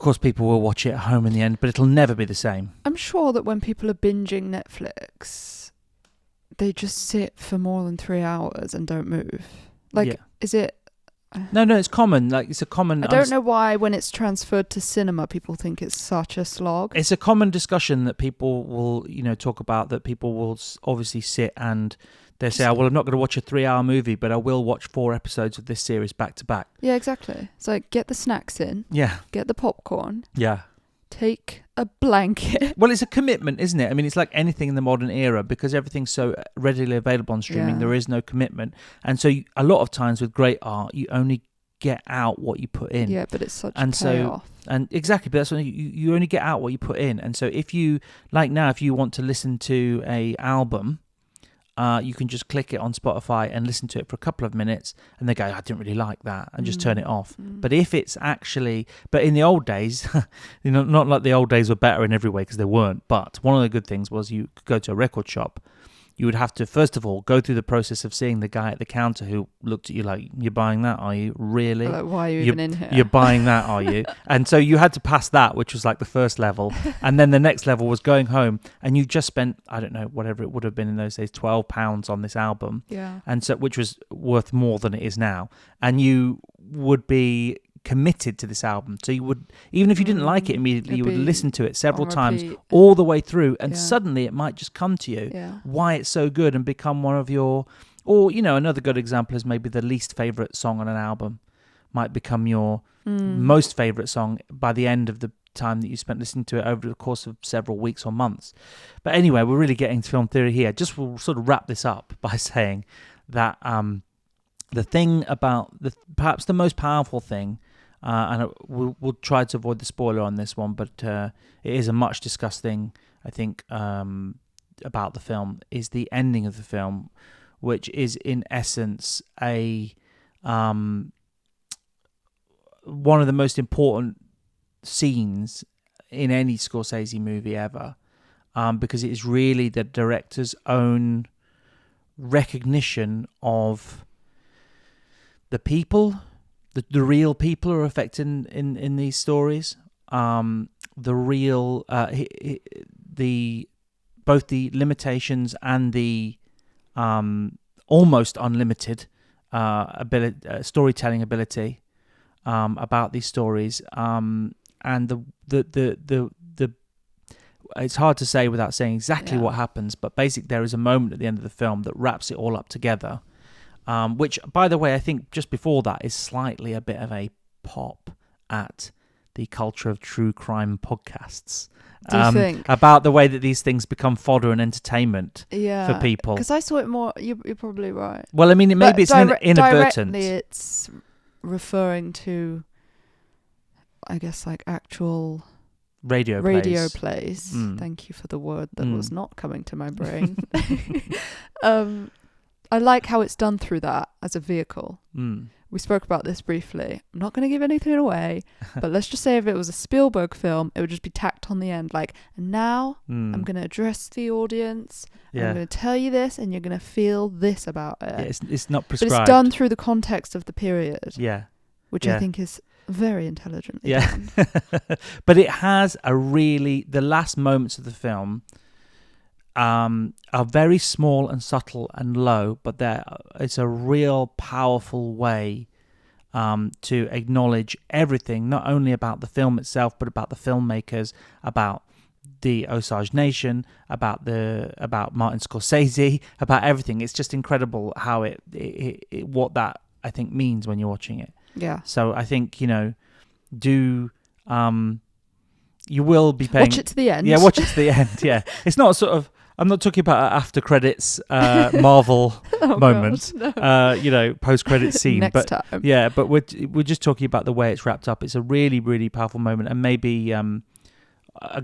course, people will watch it at home in the end, but it'll never be the same. I'm sure that when people are binging Netflix, they just sit for more than 3 hours and don't move. Is it... No, it's common. Like, it's a common... I don't know why when it's transferred to cinema, people think it's such a slog. It's a common discussion that people will, talk about, that people will obviously sit and they say, I'm not going to watch a 3-hour movie, but I will watch 4 episodes of this series back to back. Yeah, exactly. It's like, get the snacks in. Yeah. Get the popcorn. Yeah. Take a blanket. Well, it's a commitment, isn't it? I mean, it's like anything in the modern era, because everything's so readily available on streaming. There is no commitment, and so a lot of times with great art, you only get out what you put in. Yeah, but it's such a payoff. And exactly, but that's what you only get out what you put in. And so if you if you want to listen to a album, you can just click it on Spotify and listen to it for a couple of minutes, and they go, I didn't really like that, and just turn it off. But if it's actually, but in the old days, not like the old days were better in every way, because they weren't. But one of the good things was you could go to a record shop. You would have to, first of all, go through the process of seeing the guy at the counter who looked at you like, you're buying that, are you? Really? Like, why are you even in here? You're buying that, are you? And so you had to pass that, which was like the first level. And then the next level was going home, and you just spent, I don't know, whatever it would have been in those days, £12 on this album. Yeah. And so, which was worth more than it is now. And you would be committed to this album, so you would, even if you didn't like it immediately, you would listen to it several times all the way through, and suddenly it might just come to you why it's so good and become one of your, or another good example is maybe the least favorite song on an album might become your most favorite song by the end of the time that you spent listening to it over the course of several weeks or months. But anyway, we're really getting to film theory here. Just we'll sort of wrap this up by saying that the thing about perhaps the most powerful thing, and we'll try to avoid the spoiler on this one, but it is a much discussed thing, I think, about the film, is the ending of the film, which is in essence one of the most important scenes in any Scorsese movie ever, because it is really the director's own recognition of the people, the real people who are affected in these stories, the real both the limitations and the almost unlimited storytelling ability about these stories, and the it's hard to say without saying exactly what happens, but basically there is a moment at the end of the film that wraps it all up together. Which, by the way, I think just before that is slightly a bit of a pop at the culture of true crime podcasts. Do you think? About the way that these things become fodder and entertainment for people. Because I saw it more, you're probably right. Well, I mean, maybe it's inadvertent. Directly it's referring to, I guess, like actual radio plays. Thank you for the word that was not coming to my brain. I like how it's done through that as a vehicle. We spoke about this briefly. I'm not going to give anything away, but let's just say if it was a Spielberg film, it would just be tacked on the end. Like, and now I'm going to address the audience. I'm going to tell you this, and you're going to feel this about it. Yeah, it's not prescribed. But it's done through the context of the period. Yeah. Which I think is very intelligently done. But it has the last moments of the film are very small and subtle and low, but it's a real powerful way to acknowledge everything, not only about the film itself, but about the filmmakers, about the Osage Nation, about Martin Scorsese, about everything. It's just incredible how it what that I think means when you're watching it. Yeah. So I think you will be paying. Watch it to the end. Yeah, watch it to the end. Yeah, it's not sort of. I'm not talking about an after credits Marvel moment, post credits scene. Next time. Yeah, but we're just talking about the way it's wrapped up. It's a really, really powerful moment, and maybe a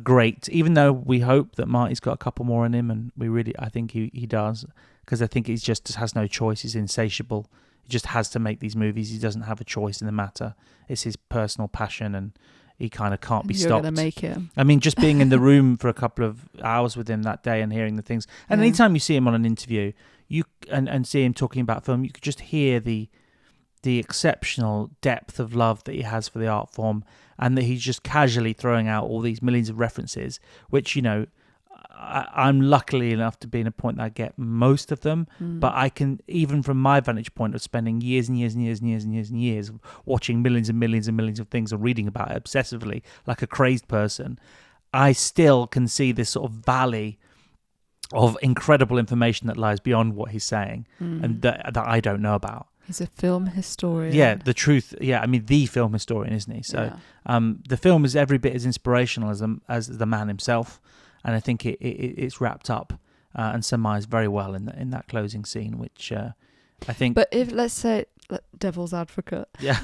great. Even though we hope that Marty's got a couple more in him, and I think he does, because I think he just has no choice. He's insatiable. He just has to make these movies. He doesn't have a choice in the matter. It's his personal passion, and he kind of can't be stopped. You're going to make him. I mean, just being in the room for a couple of hours with him that day and hearing the things. And anytime you see him on an interview, and see him talking about film, you could just hear the exceptional depth of love that he has for the art form, and that he's just casually throwing out all these millions of references, which, I'm luckily enough to be in a point that I get most of them, but I can, even from my vantage point of spending years and years and years and years and years and years watching millions and millions and millions of things and reading about it obsessively like a crazed person, I still can see this sort of valley of incredible information that lies beyond what he's saying and that I don't know about. He's a film historian. Yeah, the truth. Yeah, I mean, the film historian, isn't he? So the film is every bit as inspirational as the man himself. And I think it's wrapped up and surmised very well in that closing scene, which I think. But if, let's say, devil's advocate. Yeah.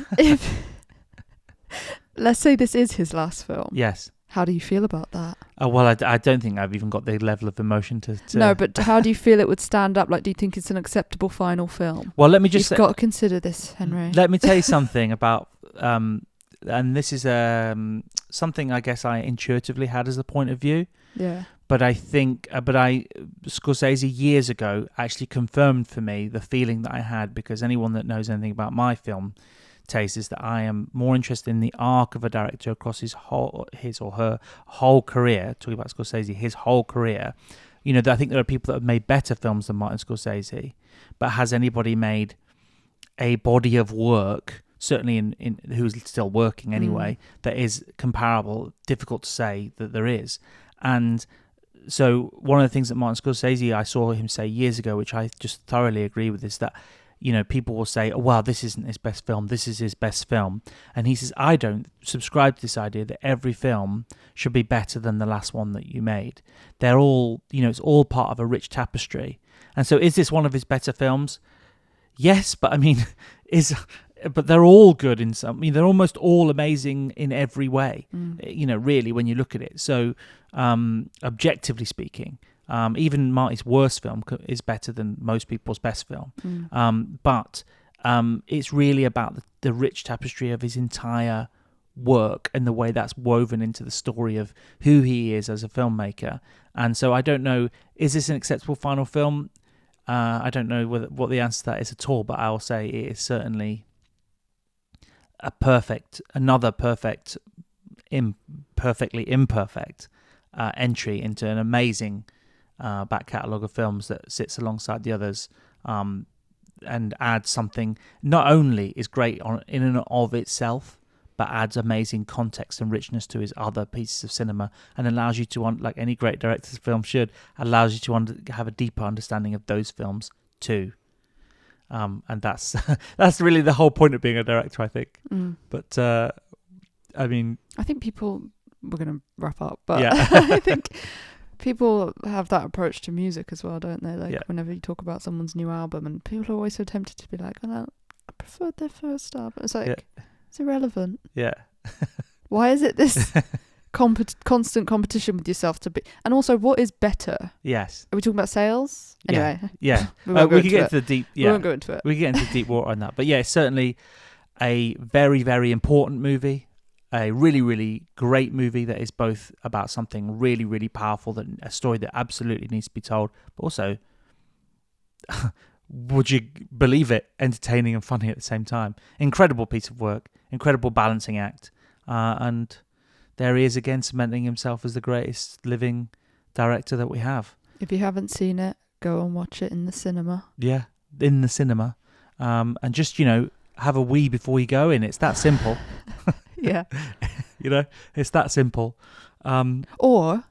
let's say this is his last film. Yes. How do you feel about that? Well, I don't think I've even got the level of emotion to... No, but how do you feel it would stand up? Like, do you think it's an acceptable final film? Well, let me just... You've got to consider this, Henry. Let me tell you something about... and this is something I guess I intuitively had as a point of view. Yeah. But I think... Scorsese years ago actually confirmed for me the feeling that I had, because anyone that knows anything about my film taste is that I am more interested in the arc of a director across his or her whole career. Talking about Scorsese, his whole career. You know, I think there are people that have made better films than Martin Scorsese, but has anybody made a body of work, certainly in who's still working anyway, that is comparable? Difficult to say that there is. And so one of the things that Martin Scorsese, I saw him say years ago, which I just thoroughly agree with, is that, you know, people will say, oh, wow, this isn't his best film, this is his best film. And he says, I don't subscribe to this idea that every film should be better than the last one that you made. They're all, you know, it's all part of a rich tapestry. And so is this one of his better films? Yes, but I mean, but they're all good in some, I mean, they're almost all amazing in every way, you know, really, when you look at it. So objectively speaking, even Marty's worst film is better than most people's best film. But it's really about the rich tapestry of his entire work and the way that's woven into the story of who he is as a filmmaker. And so I don't know, is this an acceptable final film? I don't know what the answer to that is at all, but I'll say it is certainly another perfectly imperfect entry into an amazing back catalogue of films that sits alongside the others, and adds something, not only is great in and of itself, but adds amazing context and richness to his other pieces of cinema, and allows you to, like any great director's film should, allows you to have a deeper understanding of those films too. And that's that's really the whole point of being a director, I think. But I mean, I think we're going to wrap up, but yeah. I think people have that approach to music as well, don't they? Like whenever you talk about someone's new album, and people are always so tempted to be like, oh, no, I preferred their first album. It's like, it's irrelevant. Yeah. Why is it this constant competition with yourself to be? And also, what is better? Yes. Are we talking about sales? Anyway. Yeah. we can get into the deep. Yeah. We won't go into it. We can get into deep water on that. But yeah, it's certainly a very, very important movie. A really, really great movie that is both about something really, really powerful, that a story that absolutely needs to be told, but also, would you believe it, entertaining and funny at the same time. Incredible piece of work, incredible balancing act, and there he is again, cementing himself as the greatest living director that we have. If you haven't seen it, go and watch it in the cinema. Yeah, in the cinema, and just, you know, have a wee before you go in. It's that simple. Yeah. You know, it's that simple. Or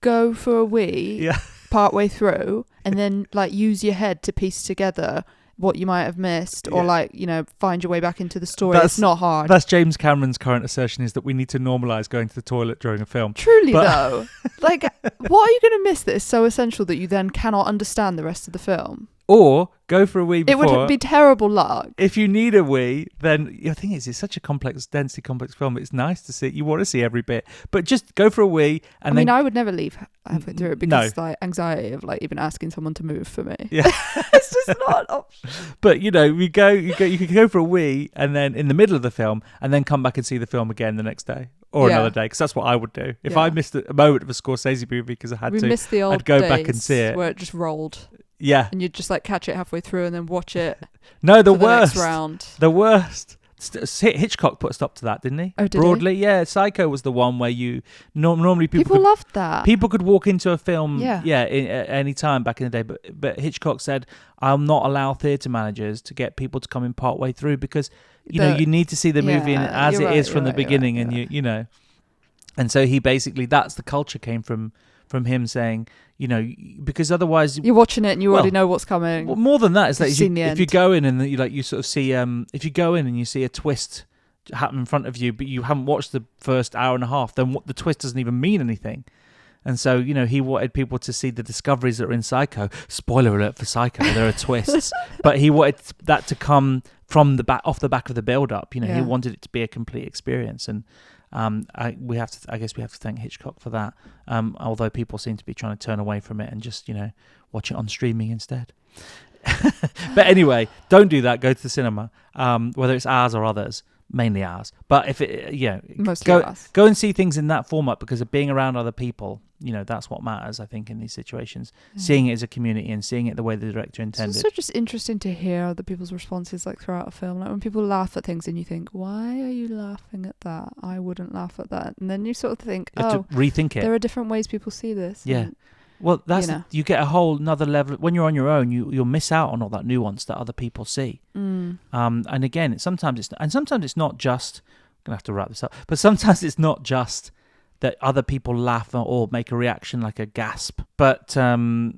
go for a wee part way through, and then like use your head to piece together what you might have missed, or like, you know, find your way back into the story. It's not hard. That's James Cameron's current assertion, is that we need to normalise going to the toilet during a film. Truly though. Like, what are you going to miss that is so essential that you then cannot understand the rest of the film? Or go for a wee before. It would be terrible luck. If you need a wee, then the thing is, it's such a densely complex film. It's nice to see. You want to see every bit, but just go for a wee. And I mean, I would never leave halfway through it because like anxiety of like even asking someone to move for me. Yeah, it's just not an option. But you know, you can go for a wee, and then in the middle of the film, and then come back and see the film again the next day. Or another day, because that's what I would do. If I missed a moment of a Scorsese movie because I had to, missed the old I'd go back and see it. Where it just rolled. Yeah. And you'd just like catch it halfway through and then watch it. No, the worst. The next round. The worst. Hitchcock put a stop to that, didn't he? Oh, did Broadly, he? Yeah. Psycho was the one where you normally people loved that. People could walk into a film, at any time back in the day, but Hitchcock said, "I'll not allow theatre managers to get people to come in part way through because you need to see the movie as it is from the beginning, and you know." And so he basically, that's the culture came from him saying, you know, because otherwise you're watching it and you already know what's coming. Well, more than that, it's like if you go in and you sort of see, if you go in and you see a twist happen in front of you, but you haven't watched the first hour and a half, then the twist doesn't even mean anything. And so, you know, he wanted people to see the discoveries that are in Psycho. Spoiler alert for Psycho, there are twists. But he wanted that to come from the back, off the back of the build-up. You know, he Yeah. wanted it to be a complete experience, and I guess we have to thank Hitchcock for that. Although people seem to be trying to turn away from it and just, you know, watch it on streaming instead. But anyway, don't do that. Go to the cinema, whether it's ours or others. Mainly ours, but if it, Mostly ours. Go and see things in that format, because of being around other people. You know, that's what matters, I think, in these situations. Seeing it as a community and seeing it the way the director intended. It's also just interesting to hear other people's responses, like throughout a film. Like when people laugh at things and you think, why are you laughing at that? I wouldn't laugh at that. And then you sort of think, You have to rethink it. there are different ways people see this. Yeah. And, Well, that's you know. you get a whole another level when you're on your own. You'll miss out on all that nuance that other people see. And again, sometimes it's not just. I'm gonna have to wrap this up, but sometimes it's not just that other people laugh or make a reaction like a gasp. But I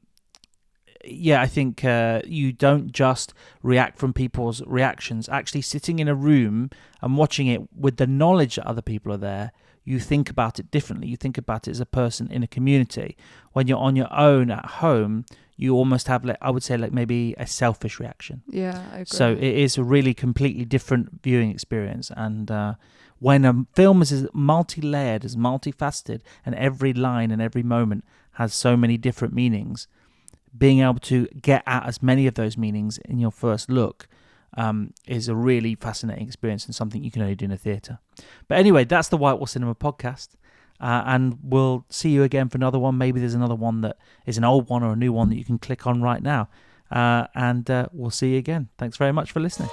think you don't just react from people's reactions. Actually, sitting in a room and watching it with the knowledge that other people are there, you think about it differently. You think about it as a person in a community. When you're on your own at home, you almost have, like, I would say, like maybe a selfish reaction. Yeah, I agree. So it is a really completely different viewing experience. And when a film is as multi-layered, as multifaceted, and every line and every moment has so many different meanings, being able to get at as many of those meanings in your first look is a really fascinating experience and something you can only do in a theatre. But anyway, that's the White Wall Cinema podcast. And we'll see you again for another one. Maybe there's another one that is an old one or a new one that you can click on right now. And we'll see you again. Thanks very much for listening.